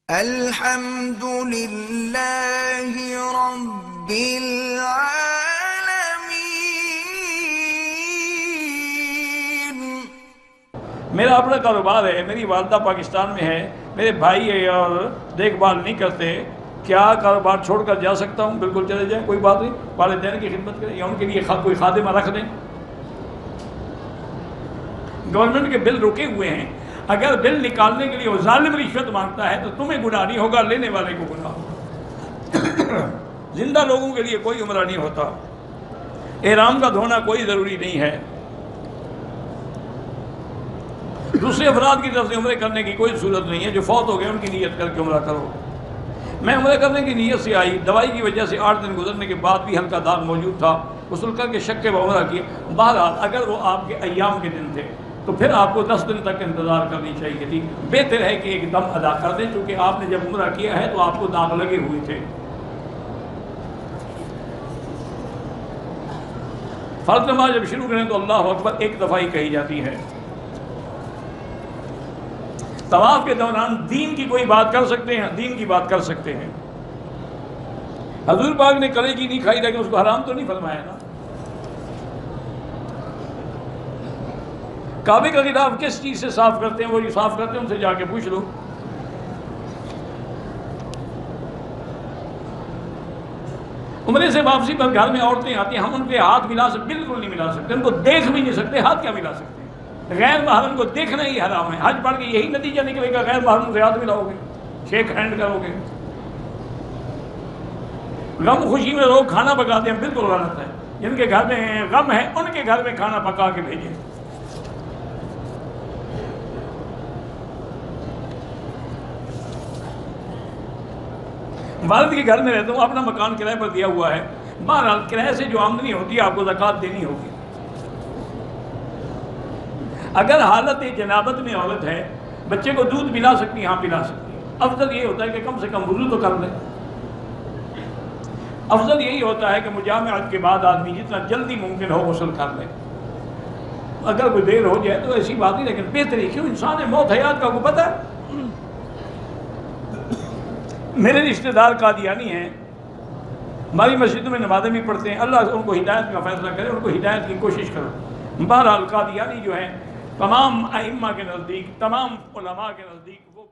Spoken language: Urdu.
الحمد للہ رب العالمین۔ میرا اپنا کاروبار ہے، میری والدہ پاکستان میں ہے، میرے بھائی ہے اور دیکھ بھال نہیں کرتے، کیا کاروبار چھوڑ کر جا سکتا ہوں؟ بالکل چلے جائیں، کوئی بات نہیں، والدین کی خدمت کریں یا ان کے لیے کوئی خادمہ رکھ دیں۔ گورنمنٹ کے بل رکے ہوئے ہیں، اگر بل نکالنے کے لیے وہ ظالم رشوت مانگتا ہے تو تمہیں گناہ نہیں ہوگا، لینے والے کو گناہ ہوگا۔ زندہ لوگوں کے لیے کوئی عمرہ نہیں ہوتا، احرام کا دھونا کوئی ضروری نہیں ہے، دوسرے افراد کی طرف سے عمرے کرنے کی کوئی صورت نہیں ہے، جو فوت ہو گئے ان کی نیت کر کے عمرہ کرو۔ میں عمرے کرنے کی نیت سے آئی، دوائی کی وجہ سے 8 دن گزرنے کے بعد بھی ہلکا داغ موجود تھا، غسل کر کے شک کے عمرہ کیے۔ بہرحال اگر وہ آپ کے ایام کے دن تھے تو پھر آپ کو 10 دن تک انتظار کرنی چاہیے تھی، بہتر ہے کہ ایک دم ادا کر دیں، چونکہ آپ نے جب عمرہ کیا ہے تو آپ کو داغ لگے ہوئے تھے۔ فرض نماز جب شروع کریں تو اللہ اکبر ایک دفعہ ہی کہی جاتی ہے۔ طواف کے دوران دین کی کوئی بات کر سکتے ہیں، دین کی بات کر سکتے ہیں۔ حضور پاک نے کلیجی نہیں کھائی لیکن اس کو حرام تو نہیں فرمایا نا۔ کعبے کا غلاف کس چیز سے صاف کرتے ہیں؟ وہ یہ صاف کرتے ہیں، ان سے جا کے پوچھ لو۔ عمرے سے واپسی پر گھر میں عورتیں آتی ہیں، ہم ان کے ہاتھ ملا سکتے؟ بالکل نہیں ملا سکتے، ان کو دیکھ بھی نہیں سکتے، ہاتھ کیا ملا سکتے ہیں؟ غیر محرم کو دیکھنا ہی حرام ہے۔ حج پڑھ کے یہی نتیجہ نکلے گا، غیر محرم سے ہاتھ ملاؤ گے، شیک ہینڈ کرو گے۔ غم خوشی میں لوگ کھانا پکاتے ہیں، بالکل غلط ہے۔ جن کے گھر میں غم ہے ان کے گھر میں کھانا پکا کے بھیجیں۔ والد کے گھر میں رہتا ہوں، اپنا مکان کرائے پر دیا ہوا ہے، بہرحال کرائے سے جو آمدنی ہوتی ہے آپ کو زکوٰۃ دینی ہوگی۔ اگر حالت جنابت میں عورت ہے، بچے کو دودھ پلا سکتی ہے؟ ہاں پلا سکتی ہے۔ افضل یہ ہوتا ہے کہ کم سے کم وضو تو کر لے۔ افضل یہی ہوتا ہے کہ مجامعت کے بعد آدمی جتنا جلدی ممکن ہو غسل کر لے۔ اگر کوئی دیر ہو جائے تو ایسی بات نہیں، لیکن بہتری کیوں؟ انسان ہے، موت حیات کا کو پتہ ہے۔ میرے رشتہ دار قادیانی ہیں، ہماری مسجد میں نمازیں بھی پڑھتے ہیں، اللہ ان کو ہدایت کا فیصلہ کرے، ان کو ہدایت کی کوشش کرو۔ بہرحال قادیانی جو ہیں تمام ائمہ کے نزدیک، تمام علماء کے نزدیک وہ